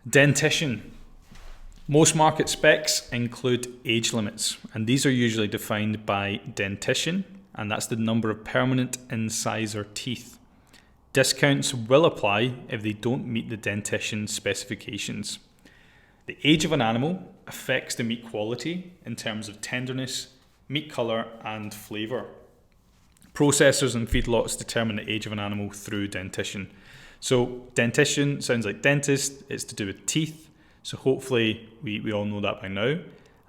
Dentition. Most market specs include age limits, and these are usually defined by dentition, and that's the number of permanent incisor teeth. Discounts will apply if they don't meet the dentition specifications. The age of an animal affects the meat quality in terms of tenderness, meat colour and flavour. Processors and feedlots determine the age of an animal through dentition. So dentition sounds like dentist, it's to do with teeth, so hopefully we all know that by now.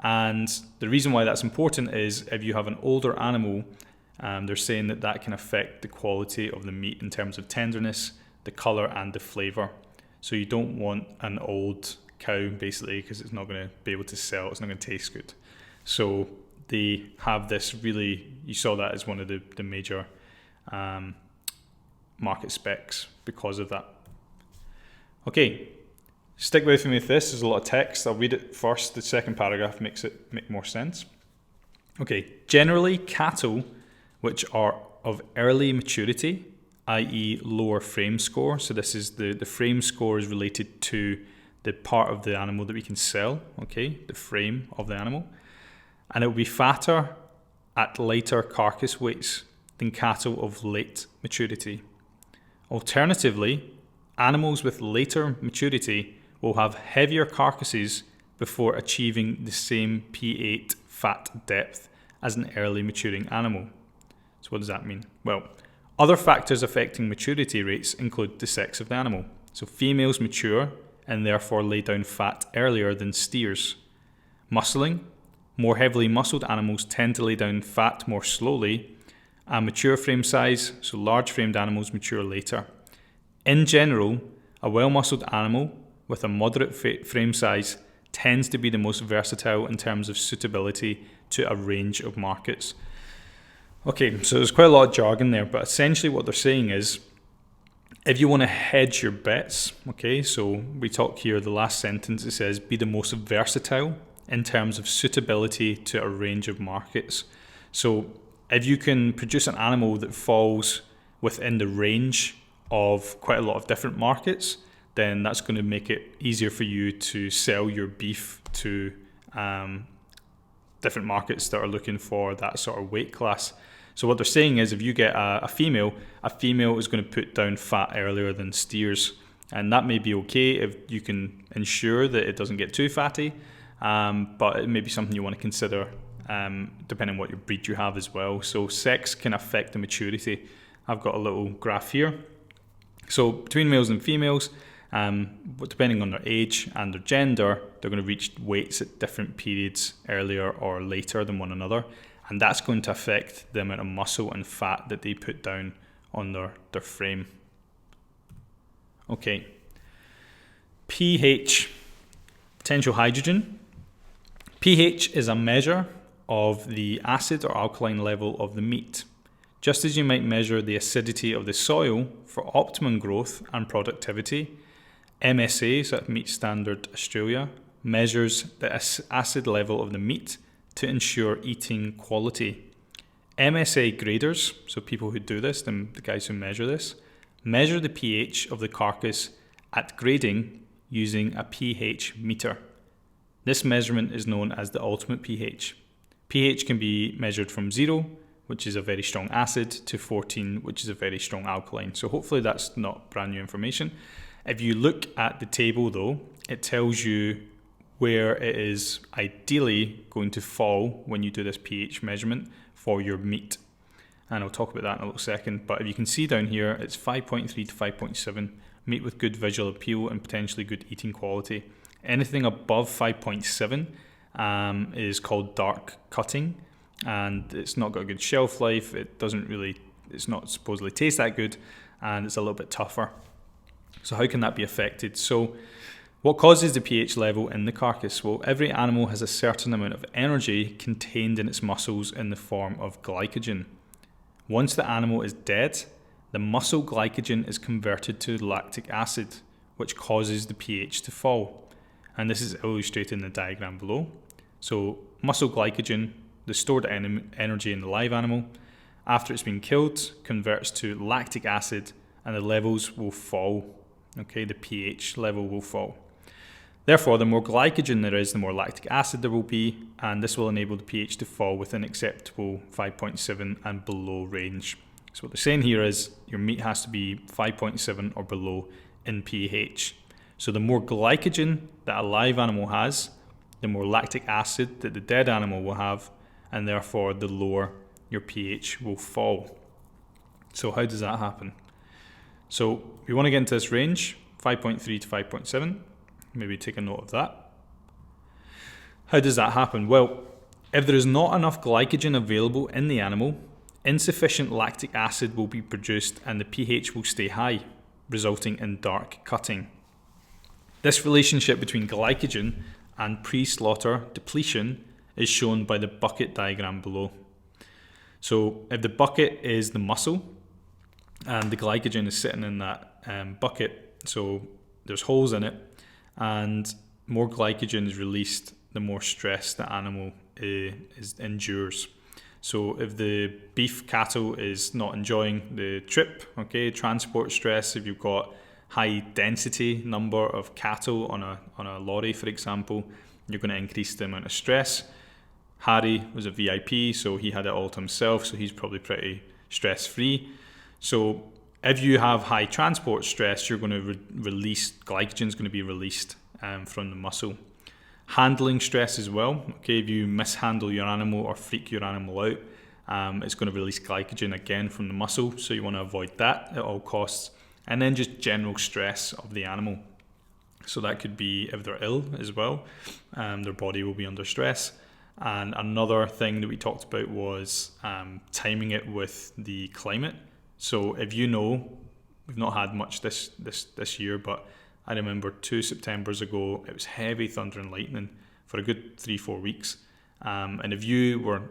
And the reason why that's important is if you have an older animal, they're saying that can affect the quality of the meat in terms of tenderness, the colour and the flavour. So you don't want an old cow basically because it's not going to be able to sell, it's not going to taste good. So they have this really, you saw that as one of the major market specs because of that. Okay, stick with me with this, there's a lot of text, I'll read it first, the second paragraph makes it make more sense. Okay, generally cattle which are of early maturity, i.e. lower frame score, so this is the frame score is related to the part of the animal that we can sell, okay, the frame of the animal, and it will be fatter at lighter carcass weights than cattle of late maturity. Alternatively, animals with later maturity will have heavier carcasses before achieving the same P8 fat depth as an early maturing animal. So what does that mean? Well, other factors affecting maturity rates include the sex of the animal. So females mature and therefore lay down fat earlier than steers. Muscling. More heavily muscled animals tend to lay down fat more slowly, and mature frame size, so large framed animals mature later. In general, a well-muscled animal with a moderate frame size tends to be the most versatile in terms of suitability to a range of markets. Okay, so there's quite a lot of jargon there, but essentially what they're saying is if you want to hedge your bets, okay, so we talk here, the last sentence, it says be the most versatile in terms of suitability to a range of markets. So if you can produce an animal that falls within the range of quite a lot of different markets, then that's going to make it easier for you to sell your beef to different markets that are looking for that sort of weight class. So what they're saying is if you get a female is going to put down fat earlier than steers, and that may be okay if you can ensure that it doesn't get too fatty, but it may be something you want to consider depending on what your breed you have as well. So sex can affect the maturity. I've got a little graph here. So between males and females, depending on their age and their gender, they're going to reach weights at different periods earlier or later than one another, and that's going to affect the amount of muscle and fat that they put down on their frame. Okay, pH, potential hydrogen. pH is a measure of the acid or alkaline level of the meat. Just as you might measure the acidity of the soil for optimum growth and productivity, MSA, so that's Meat Standard Australia, measures the acid level of the meat to ensure eating quality. MSA graders, so people who do this, the guys who measure this, measure the pH of the carcass at grading using a pH meter. This measurement is known as the ultimate pH. pH can be measured from 0, which is a very strong acid, to 14, which is a very strong alkaline. So hopefully that's not brand new information. If you look at the table though, it tells you where it is ideally going to fall when you do this pH measurement for your meat. And I'll talk about that in a little second. But if you can see down here, it's 5.3 to 5.7, meat with good visual appeal and potentially good eating quality. Anything above 5.7 is called dark cutting, and it's not got a good shelf life. It's not supposedly taste that good, and it's a little bit tougher. So how can that be affected? So what causes the pH level in the carcass? Well, every animal has a certain amount of energy contained in its muscles in the form of glycogen. Once the animal is dead, the muscle glycogen is converted to lactic acid, which causes the pH to fall. And this is illustrated in the diagram below. So muscle glycogen, the stored energy in the live animal, after it's been killed, converts to lactic acid, and the levels will fall. Okay, the pH level will fall. Therefore, the more glycogen there is, the more lactic acid there will be, and this will enable the pH to fall within acceptable 5.7 and below range. So what they're saying here is your meat has to be 5.7 or below in pH. So the more glycogen that a live animal has, the more lactic acid that the dead animal will have, and therefore the lower your pH will fall. So how does that happen? So we want to get into this range, 5.3 to 5.7. Maybe take a note of that. How does that happen? Well, if there is not enough glycogen available in the animal, insufficient lactic acid will be produced and the pH will stay high, resulting in dark cutting. This relationship between glycogen and pre-slaughter depletion is shown by the bucket diagram below. So if the bucket is the muscle and the glycogen is sitting in that bucket, so there's holes in it, and more glycogen is released, the more stress the animal endures. So if the beef cattle is not enjoying the trip, transport stress, if you've got high density number of cattle on a lorry, for example, you're going to increase the amount of stress. Harry was a VIP, so he had it all to himself, so he's probably pretty stress-free. So if you have high transport stress, you're going to release, glycogen is going to be released from the muscle. Handling stress as well. If you mishandle your animal or freak your animal out, it's going to release glycogen again from the muscle, so you want to avoid that at all costs. And then just general stress of the animal. So that could be if they're ill as well, their body will be under stress. And another thing that we talked about was timing it with the climate. So if you know, we've not had much this year, but I remember 2 Septembers ago, it was heavy thunder and lightning for a good 3-4 weeks. And if you were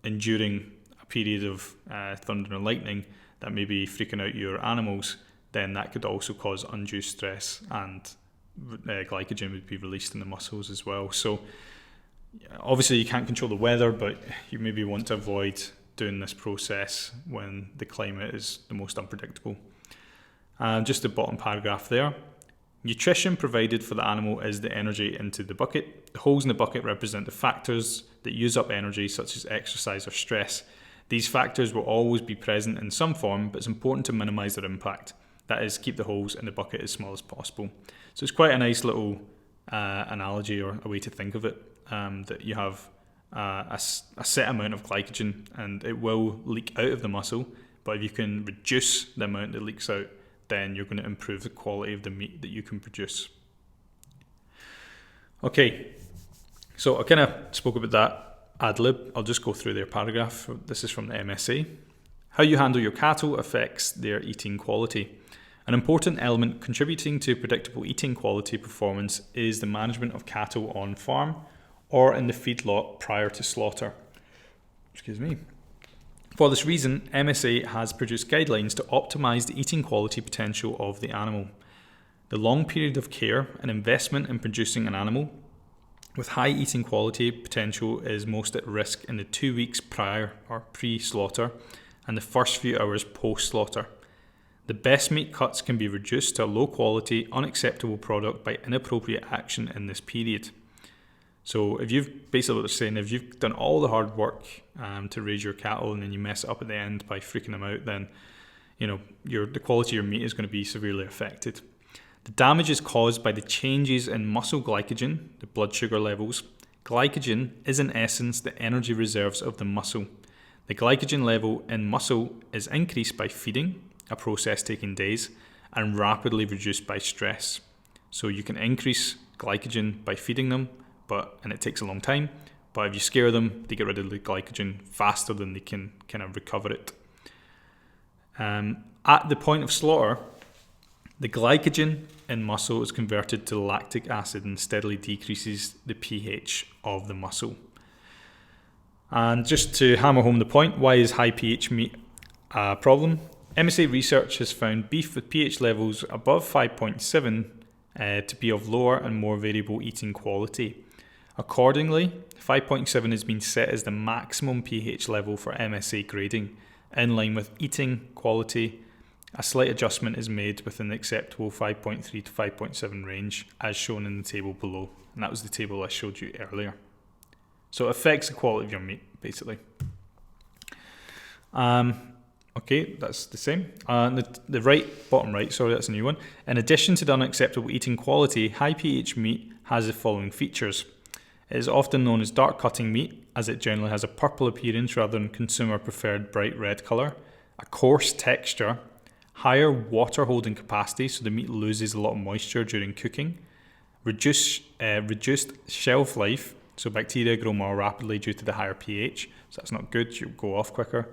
enduring a period of thunder and lightning that may be freaking out your animals, then that could also cause undue stress, and glycogen would be released in the muscles as well. So obviously you can't control the weather, but you maybe want to avoid doing this process when the climate is the most unpredictable. Just the bottom paragraph there. Nutrition provided for the animal is the energy into the bucket. The holes in the bucket represent the factors that use up energy, such as exercise or stress. These factors will always be present in some form, but it's important to minimise their impact. That is, keep the holes in the bucket as small as possible. So it's quite a nice little analogy, or a way to think of it, that you have a set amount of glycogen and it will leak out of the muscle, but if you can reduce the amount that leaks out, then you're going to improve the quality of the meat that you can produce. Okay, so I kind of spoke about that ad lib. I'll just go through their paragraph. This is from the MSA. How you handle your cattle affects their eating quality. An important element contributing to predictable eating quality performance is the management of cattle on farm or in the feedlot prior to slaughter. Excuse me. For this reason, MSA has produced guidelines to optimise the eating quality potential of the animal. The long period of care and investment in producing an animal with high eating quality potential is most at risk in the 2 weeks prior or pre-slaughter and the first few hours post-slaughter. The best meat cuts can be reduced to a low quality, unacceptable product by inappropriate action in this period. So if you've, basically what they're saying, if you've done all the hard work to raise your cattle and then you mess it up at the end by freaking them out, then the quality of your meat is going to be severely affected. The damage is caused by the changes in muscle glycogen, the blood sugar levels. Glycogen is in essence the energy reserves of the muscle. The glycogen level in muscle is increased by feeding, a process taking days, and rapidly reduced by stress. So you can increase glycogen by feeding them, and it takes a long time, but if you scare them, they get rid of the glycogen faster than they can kind of recover it. At the point of slaughter, the glycogen in muscle is converted to lactic acid and steadily decreases the pH of the muscle. And just to hammer home the point, why is high pH meat a problem? MSA research has found beef with pH levels above 5.7 to be of lower and more variable eating quality. Accordingly, 5.7 has been set as the maximum pH level for MSA grading, in line with eating quality A slight adjustment is made within the acceptable 5.3 to 5.7 range as shown in the table below, and that was the table I showed you earlier. So it affects the quality of your meat basically. Okay, that's the same. The bottom right, sorry, that's a new one. In addition to the unacceptable eating quality, high pH meat has the following features. It is often known as dark cutting meat, as it generally has a purple appearance rather than consumer preferred bright red colour, a coarse texture, higher water holding capacity, so the meat loses a lot of moisture during cooking, reduced shelf life, so bacteria grow more rapidly due to the higher pH, so that's not good, you'll go off quicker.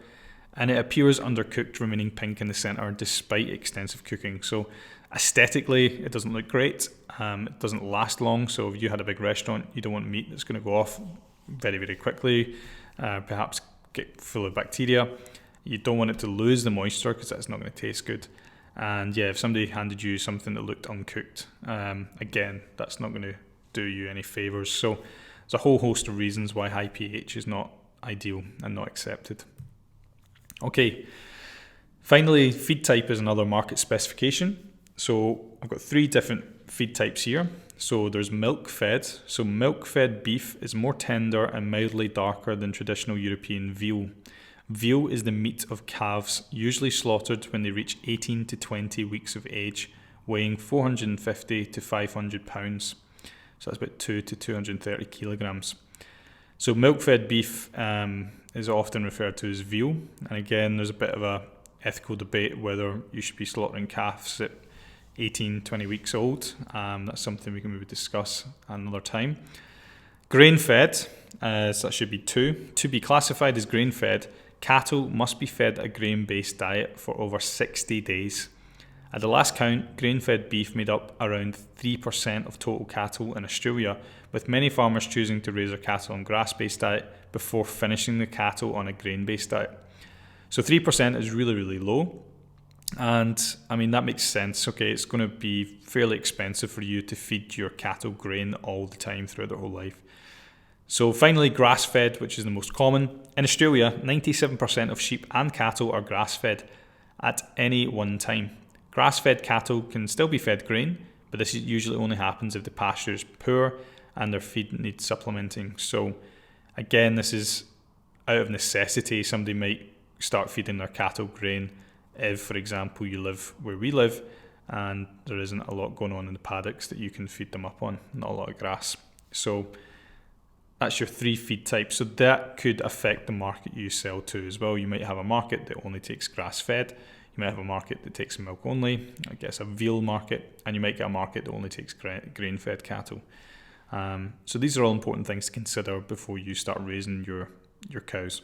And it appears undercooked, remaining pink in the centre despite extensive cooking. So aesthetically, it doesn't look great. It doesn't last long. So if you had a big restaurant, you don't want meat that's going to go off very, very quickly, perhaps get full of bacteria. You don't want it to lose the moisture because that's not going to taste good. And yeah, if somebody handed you something that looked uncooked, again, that's not going to do you any favours. So there's a whole host of reasons why high pH is not ideal and not accepted. Okay, finally, feed type is another market specification. So I've got 3 different feed types here. So there's milk fed. So milk fed beef is more tender and mildly darker than traditional European veal. Veal is the meat of calves, usually slaughtered when they reach 18 to 20 weeks of age, weighing 450 to 500 pounds. So that's about 2 to 230 kilograms. So milk-fed beef is often referred to as veal, and again there's a bit of a ethical debate whether you should be slaughtering calves at 18, 20 weeks old. That's something we can maybe discuss another time. Grain-fed, so that should be 2. To be classified as grain-fed, cattle must be fed a grain-based diet for over 60 days. At the last count, grain-fed beef made up around 3% of total cattle in Australia, with many farmers choosing to raise their cattle on grass-based diet before finishing the cattle on a grain-based diet. So 3% is really, really low. And I mean, that makes sense. Okay, it's going to be fairly expensive for you to feed your cattle grain all the time throughout their whole life. So finally, grass-fed, which is the most common. In Australia, 97% of sheep and cattle are grass-fed at any one time. Grass-fed cattle can still be fed grain, but this usually only happens if the pasture is poor and their feed needs supplementing. So again, this is out of necessity. Somebody might start feeding their cattle grain if, for example, you live where we live and there isn't a lot going on in the paddocks that you can feed them up on, not a lot of grass. So that's your 3 feed types. So that could affect the market you sell to as well. You might have a market that only takes grass-fed. You might have a market that takes milk only, I guess a veal market, and you might get a market that only takes grain-fed cattle. So these are all important things to consider before you start raising your cows.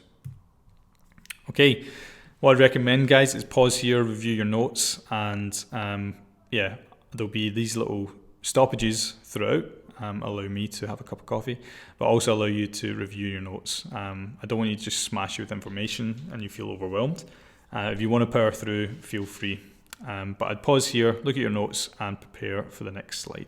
Okay, what I'd recommend, guys, is pause here, review your notes, and there'll be these little stoppages throughout. Allow me to have a cup of coffee, but also allow you to review your notes. I don't want you to just smash you with information and you feel overwhelmed. If you want to power through, feel free. But I'd pause here, look at your notes, and prepare for the next slide.